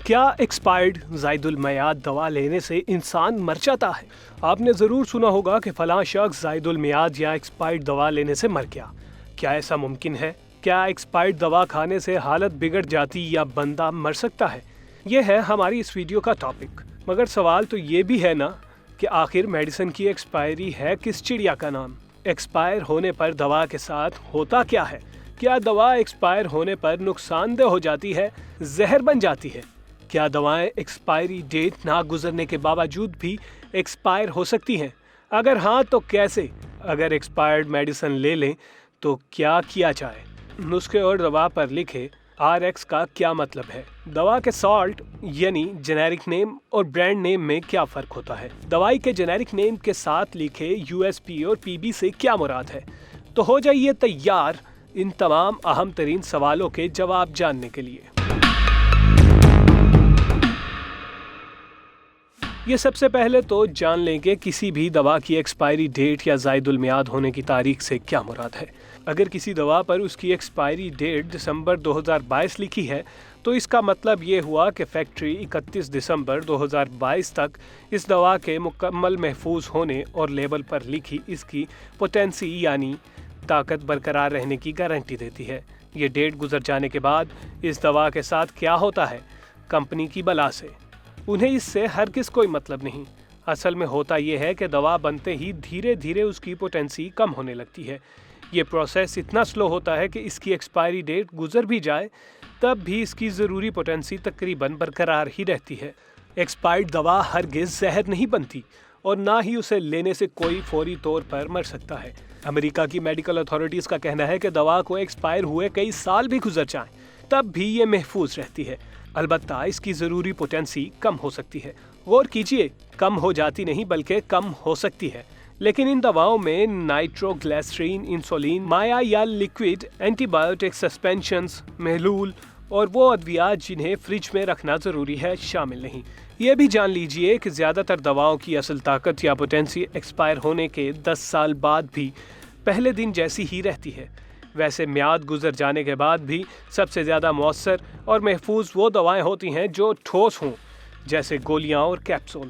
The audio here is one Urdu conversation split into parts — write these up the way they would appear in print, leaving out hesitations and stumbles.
کیا ایکسپائرڈ زائد المیعاد دوا لینے سے انسان مر جاتا ہے؟ آپ نے ضرور سنا ہوگا کہ فلاں شخص زائد المیعاد یا ایکسپائرڈ دوا لینے سے مر گیا۔ کیا ایسا ممکن ہے؟ کیا ایکسپائرڈ دوا کھانے سے حالت بگڑ جاتی یا بندہ مر سکتا ہے؟ یہ ہے ہماری اس ویڈیو کا ٹاپک۔ مگر سوال تو یہ بھی ہے نا کہ آخر میڈیسن کی ایکسپائری ہے کس چڑیا کا نام؟ ایکسپائر ہونے پر دوا کے ساتھ ہوتا کیا ہے؟ کیا دوا ایکسپائر ہونے پر نقصان دہ ہو جاتی ہے، زہر بن جاتی ہے؟ کیا دوائیں ایکسپائری ڈیٹ نہ گزرنے کے باوجود بھی ایکسپائر ہو سکتی ہیں؟ اگر ہاں تو کیسے؟ اگر ایکسپائرڈ میڈیسن لے لیں تو کیا کیا جائے؟ نسخے اور دوا پر لکھے RX کا کیا مطلب ہے؟ دوا کے سالٹ یعنی جنیرک نیم اور برانڈ نیم میں کیا فرق ہوتا ہے؟ دوائی کے جنیرک نیم کے ساتھ لکھے USP اور PB سے کیا مراد ہے؟ تو ہو جائیے تیار ان تمام اہم ترین سوالوں کے جواب جاننے کے لیے۔ یہ سب سے پہلے تو جان لیں کہ کسی بھی دوا کی ایکسپائری ڈیٹ یا زائد المیعاد ہونے کی تاریخ سے کیا مراد ہے۔ اگر کسی دوا پر اس کی ایکسپائری ڈیٹ دسمبر 2022 لکھی ہے تو اس کا مطلب یہ ہوا کہ فیکٹری 31 دسمبر 2022 تک اس دوا کے مکمل محفوظ ہونے اور لیبل پر لکھی اس کی پوٹینسی یعنی طاقت برقرار رہنے کی گارنٹی دیتی ہے۔ یہ ڈیٹ گزر جانے کے بعد اس دوا کے ساتھ کیا ہوتا ہے؟ کمپنی کی بلا سے انہیں اس سے ہرگز کوئی مطلب نہیں۔ اصل میں ہوتا یہ ہے کہ دوا بنتے ہی دھیرے دھیرے اس کی پوٹینسی کم ہونے لگتی ہے۔ یہ پروسیس اتنا سلو ہوتا ہے کہ اس کی ایکسپائری ڈیٹ گزر بھی جائے تب بھی اس کی ضروری پوٹینسی تقریباً برقرار ہی رہتی ہے۔ ایکسپائرڈ دوا ہرگز زہر نہیں بنتی اور نہ ہی اسے لینے سے کوئی فوری طور پر مر سکتا ہے۔ امریکہ کی میڈیکل اتھارٹیز کا کہنا ہے کہ دوا کو ایکسپائر ہوئے کئی سال بھی گزر جائیں تب بھی یہ محفوظ رہتی ہے، البتہ اس کی ضروری پوٹینسی کم ہو سکتی ہے۔ غور کیجئے، کم ہو جاتی نہیں بلکہ کم ہو سکتی ہے۔ لیکن ان دواؤں میں نائٹروگلیسرین، انسولین، مائع یا لیکوڈ، اینٹی بایوٹک سسپینشنز، محلول اور وہ ادویات جنہیں فریج میں رکھنا ضروری ہے شامل نہیں۔ یہ بھی جان لیجئے کہ زیادہ تر دواؤں کی اصل طاقت یا پوٹینسی ایکسپائر ہونے کے 10 سال بعد بھی پہلے دن جیسی ہی رہتی ہے۔ ویسے میعاد گزر جانے کے بعد بھی سب سے زیادہ مؤثر اور محفوظ وہ دوائیں ہوتی ہیں جو ٹھوس ہوں، جیسے گولیاں اور کیپسول۔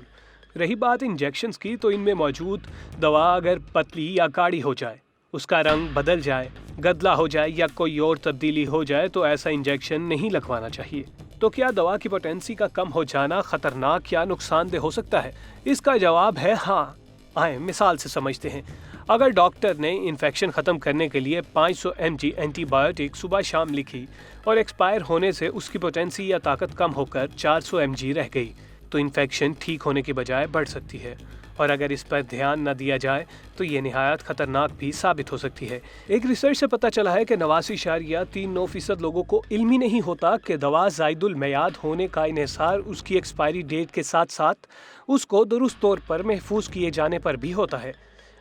رہی بات انجیکشنز کی تو ان میں موجود دوا اگر پتلی یا گاڑھی ہو جائے، اس کا رنگ بدل جائے، گدلا ہو جائے یا کوئی اور تبدیلی ہو جائے تو ایسا انجیکشن نہیں لگوانا چاہیے۔ تو کیا دوا کی پوٹینسی کا کم ہو جانا خطرناک یا نقصان دہ ہو سکتا ہے؟ اس کا جواب ہے ہاں۔ آئیں مثال سے سمجھتے ہیں۔ اگر ڈاکٹر نے انفیکشن ختم کرنے کے لیے 500 mg اینٹی بایوٹک صبح شام لکھی اور ایکسپائر ہونے سے اس کی پوٹینسی یا طاقت کم ہو کر 400 mg رہ گئی تو انفیکشن ٹھیک ہونے کی بجائے بڑھ سکتی ہے، اور اگر اس پر دھیان نہ دیا جائے تو یہ نہایت خطرناک بھی ثابت ہو سکتی ہے۔ ایک ریسرچ سے پتہ چلا ہے کہ 89.39% لوگوں کو علم ہی نہیں ہوتا کہ دوا زائد المیعاد ہونے کا انحصار اس کی ایکسپائری ڈیٹ کے ساتھ ساتھ اس کو درست طور پر محفوظ کیے جانے پر بھی ہوتا ہے۔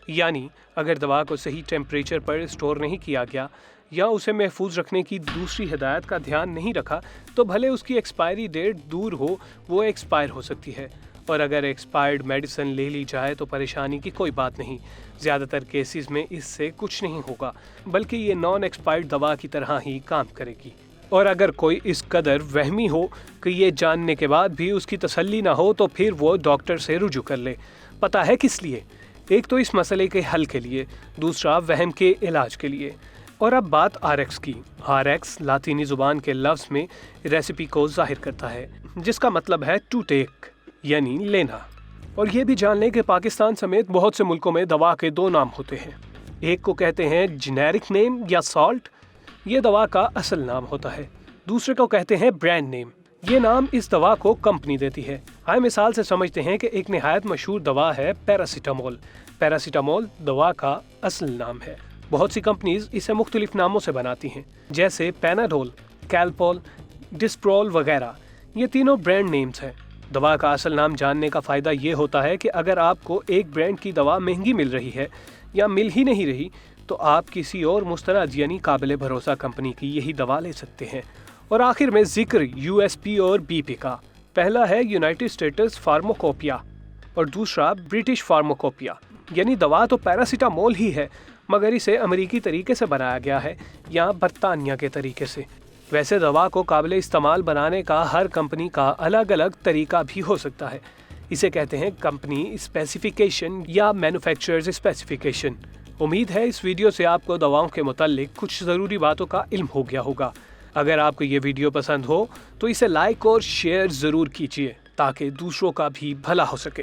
یعنی اگر دوا کو صحیح ٹیمپریچر پر اسٹور نہیں کیا گیا یا اسے محفوظ رکھنے کی دوسری ہدایت کا دھیان نہیں رکھا تو بھلے اس کی ایکسپائری ڈیٹ دور ہو، وہ ایکسپائر ہو سکتی ہے۔ اور اگر ایکسپائرڈ میڈیسن لے لی جائے تو پریشانی کی کوئی بات نہیں، زیادہ تر کیسز میں اس سے کچھ نہیں ہوگا، بلکہ یہ نان ایکسپائرڈ دوا کی طرح ہی کام کرے گی۔ اور اگر کوئی اس قدر وہمی ہو کہ یہ جاننے کے بعد بھی اس کی تسلی نہ ہو تو پھر وہ ڈاکٹر سے رجوع کر لے۔ پتہ ہے کس لیے؟ ایک تو اس مسئلے کے حل کے لیے، دوسرا وہم کے علاج کے لیے۔ اور اب بات RX کی۔ RX لاطینی زبان کے لفظ میں ریسیپی کو ظاہر کرتا ہے جس کا مطلب ہے ٹو ٹیک یعنی لینا۔ اور یہ بھی جان لیں کہ پاکستان سمیت بہت سے ملکوں میں دوا کے 2 نام ہوتے ہیں۔ ایک کو کہتے ہیں جنیرک نیم یا سالٹ، یہ دوا کا اصل نام ہوتا ہے۔ دوسرے کو کہتے ہیں برانڈ نیم، یہ نام اس دوا کو کمپنی دیتی ہے۔ آئے مثال سے سمجھتے ہیں کہ ایک نہایت مشہور دوا ہے پیراسیٹامول۔ پیراسیٹامول دوا کا اصل نام ہے۔ بہت سی کمپنیز اسے مختلف ناموں سے بناتی ہیں، جیسے پیناڈول، کیلپول، ڈسپرول وغیرہ۔ یہ تینوں برانڈ نیمز ہیں۔ دوا کا اصل نام جاننے کا فائدہ یہ ہوتا ہے کہ اگر آپ کو ایک برانڈ کی دوا مہنگی مل رہی ہے یا مل ہی نہیں رہی تو آپ کسی اور مستند یعنی قابل بھروسہ کمپنی کی یہی دوا لے سکتے ہیں۔ اور آخر میں ذکر USP اور BP کا۔ پہلا ہے یونائٹڈ اسٹیٹس فارماکوپیا اور دوسرا برٹش فارماکوپیا، یعنی دوا تو پیراسیٹامول ہی ہے مگر اسے امریکی طریقے سے بنایا گیا ہے یا برطانیہ کے طریقے سے۔ ویسے دوا کو قابل استعمال بنانے کا ہر کمپنی کا الگ الگ طریقہ بھی ہو سکتا ہے. اسے کہتے ہیں کمپنی اسپیسیفیکیشن یا مینوفیکچررز اسپیسیفیکیشن. امید ہے اس ویڈیو سے آپ کو دواؤں کے متعلق کچھ ضروری باتوں کا علم ہو گیا ہوگا. اگر آپ کو یہ ویڈیو پسند ہو تو اسے لائک اور شیئر ضرور کیجیے تاکہ دوسروں کا بھی بھلا ہو سکے.